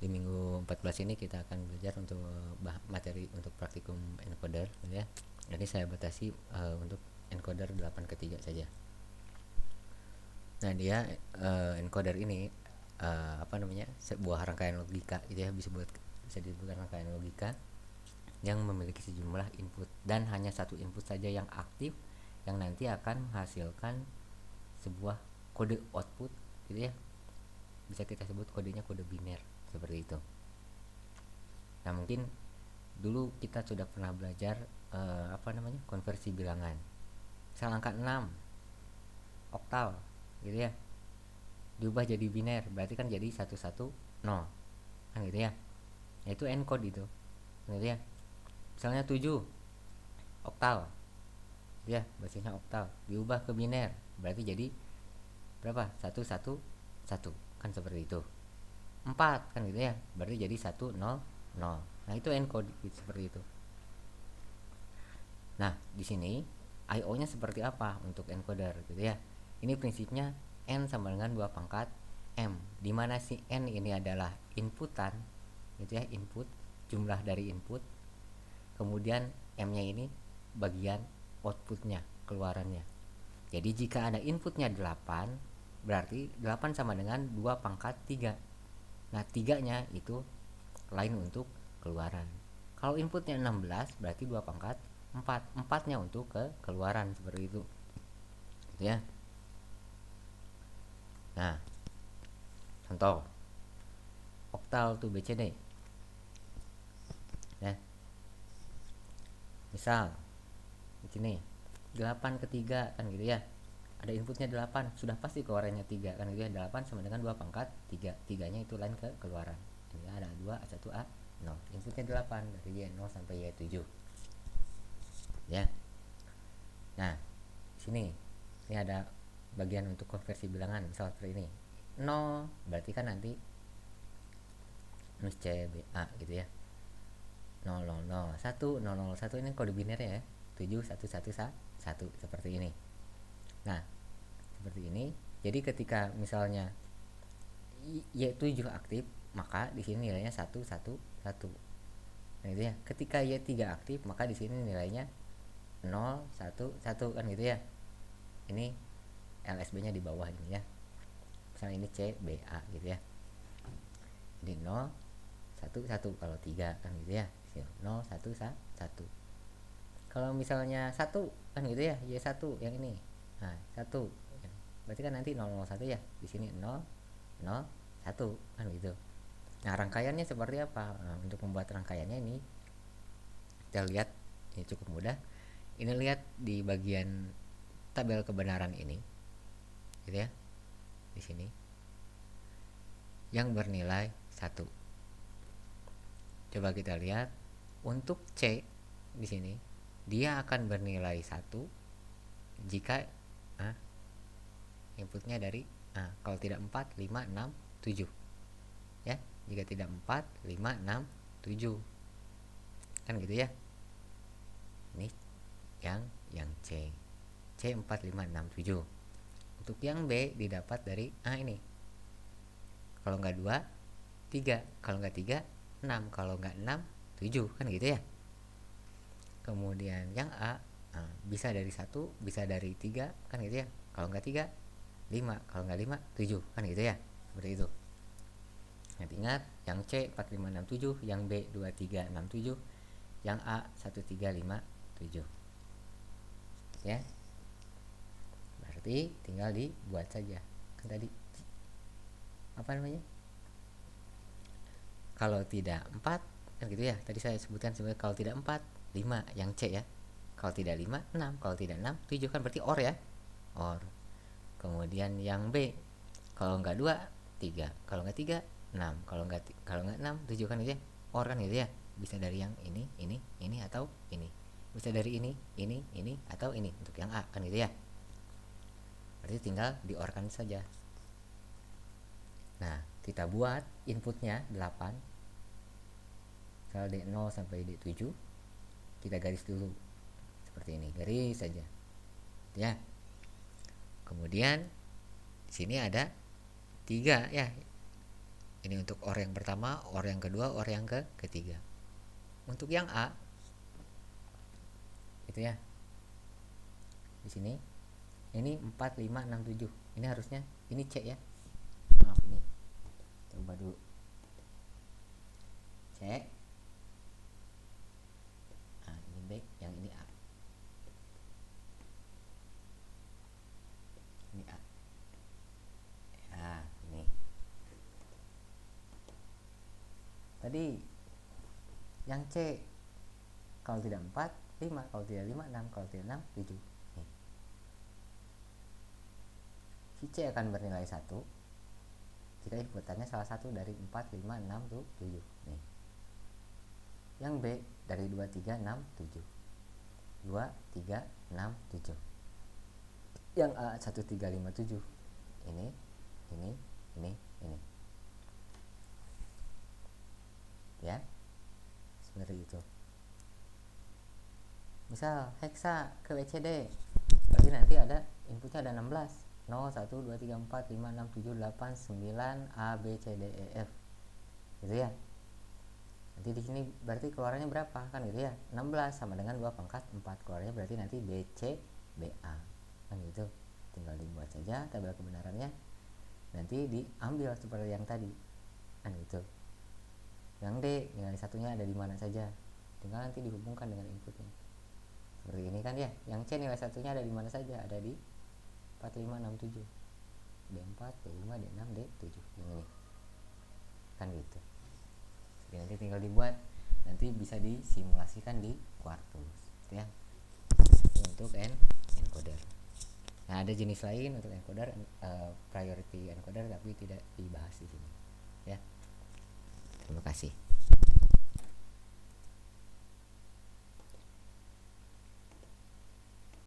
Di minggu 14 ini kita akan belajar untuk materi untuk praktikum encoder ya. Jadi saya batasi untuk encoder 8 ketiga saja. Nah, dia encoder ini apa namanya? Sebuah rangkaian logika gitu ya, bisa disebut rangkaian logika yang memiliki sejumlah input dan hanya satu input saja yang aktif yang nanti akan menghasilkan sebuah kode output gitu ya. Bisa kita sebut kodenya kode biner seperti itu. Nah, mungkin dulu kita sudah pernah belajar apa namanya? Konversi bilangan. Misal angka 6 oktal gitu ya. Diubah jadi biner, berarti kan jadi 110 kan gitu ya. Itu encode itu. Gitu ya. Misalnya 7 oktal. Ya, basisnya oktal. Diubah ke biner, berarti jadi berapa? 111 kan seperti itu. 4 kan gitu ya, berarti jadi 100. Nah, itu encode gitu, seperti itu. Nah, di sini IO-nya seperti apa untuk encoder gitu ya. Ini prinsipnya N sama dengan 2 pangkat M, di mana si N ini adalah inputan gitu ya, input, jumlah dari input. Kemudian M-nya ini bagian outputnya, keluarannya. Jadi jika ada inputnya 8, berarti 8 sama dengan 2 pangkat 3. Nah, 3-nya itu lain untuk keluaran. Kalau inputnya 16, berarti 2 pangkat 4. 4-nya untuk keluaran seperti itu. Gitu ya. Nah, contoh oktal tuh BCD. Ya. Misal di sini 8 ketiga kan gitu ya. Ada inputnya 8, sudah pasti keluarannya 3 kan gitu ya. 8 sama dengan 2 pangkat 3. 3-nya itu lain ke keluaran. Ini ada 2 A1 A 0. Inputnya 8 dari Y0 sampai Y7. Ya. Nah, sini ini ada bagian untuk konversi bilangan misal seperti ini. 0 berarti kan nanti minus CBA gitu ya. 001 001 ini kode binernya ya. 7111 seperti ini. Nah, seperti ini. Jadi ketika misalnya Y7 aktif, maka di sini nilainya 111. Nah, gitu ya. Ketika Y3 aktif, maka di sini nilainya 011 kan gitu ya. Ini LSB-nya di bawah ini ya. Misalnya ini CBA gitu ya. Jadi 011 kalau 3 kan gitu ya. 011. Kalau misalnya 1 kan gitu ya, Y1 yang ini. Nah, 1. Berarti kan nanti 001 ya. Di sini 001 kan gitu. Nah, rangkaiannya seperti apa? Nah, untuk membuat rangkaiannya ini kita lihat, ini cukup mudah. Ini lihat di bagian tabel kebenaran ini. Gitu ya. Di sini yang bernilai 1. Coba kita lihat untuk C di sini dia akan bernilai 1 jika inputnya dari kalau tidak 4, 5, 6, 7 ya. Jika tidak 4, 5, 6, 7 kan gitu ya. Ini yang C 4, 5, 6, 7. Untuk yang B didapat dari ini. Kalau enggak 2, 3. Kalau enggak 3, 6. Kalau enggak 6, 7 kan gitu ya. Kemudian yang A bisa dari 1, bisa dari 3 kan gitu ya. Kalau enggak 3, 5. Kalau enggak 5, 7 kan gitu ya. Seperti itu. Ingat, yang C 4, 5, 6, 7, yang B 2, 3, 6, 7, yang A 1, 3, 5, 7 ya. Berarti tinggal dibuat saja. Kan tadi apa namanya, kalau tidak 4 kan gitu ya. Tadi saya sebutkan sebagai kalau tidak 4, 5 yang C ya. Kalau tidak 5, 6. Kalau tidak 6, 7 kan berarti OR ya. OR. Kemudian yang B kalau enggak 2, 3. Kalau enggak 3, 6. Kalau enggak 6, 7 kan gitu ya. OR kan gitu ya. Bisa dari yang ini atau ini. Bisa dari ini atau ini untuk yang A kan gitu ya. Berarti tinggal diorkan saja. Nah, kita buat inputnya 8. Misal D0 sampai D7. Kita garis dulu. Seperti ini, garis saja. Ya. Kemudian di sini ada 3 ya. Ini untuk OR yang pertama, OR yang kedua, OR yang ketiga. Untuk yang A itu ya, di sini ini 4 5 6 7. Ini harusnya ini C ya. Maaf, ini coba dulu C. Nah, ini B, yang ini A. Ini A. Ya, ini. Tadi yang C kalau tidak 4 5, kalau tidak 5 6, kalau tidak 6 7. Nih. Si C akan bernilai 1 jika inputannya salah satu dari 4 5 6 7. Nih. Yang B dari 2 3 6 7. 2 3 6 7. Yang A 1 3 5 7. Ini ya, seperti itu. Misal heksa ke WCD, berarti nanti ada inputnya ada 16. 0 1 2 3 4 5 6 7 8 9 A B C D E F. Gitu ya. Nanti di sini berarti keluarannya berapa? Kan gitu ya. 16 sama dengan 2 pangkat 4. Keluarannya berarti nanti B C B A. Kan gitu. Tinggal dibuat saja tabel kebenarannya. Nanti diambil seperti yang tadi. Kan gitu. Yang D nilai satunya ada di mana saja. Tinggal nanti dihubungkan dengan inputnya. Seperti ini kan ya. Yang C nilai satunya ada di mana saja? Ada di 4 5 6 7. D4, D5, D6, D7. Yang ini. Kan gitu. Jadi nanti tinggal dibuat, nanti bisa disimulasikan di Quartus gitu ya. Itu untuk encoder. Nah, ada jenis lain untuk encoder, priority encoder, tapi tidak dibahas di sini ya. Terima kasih.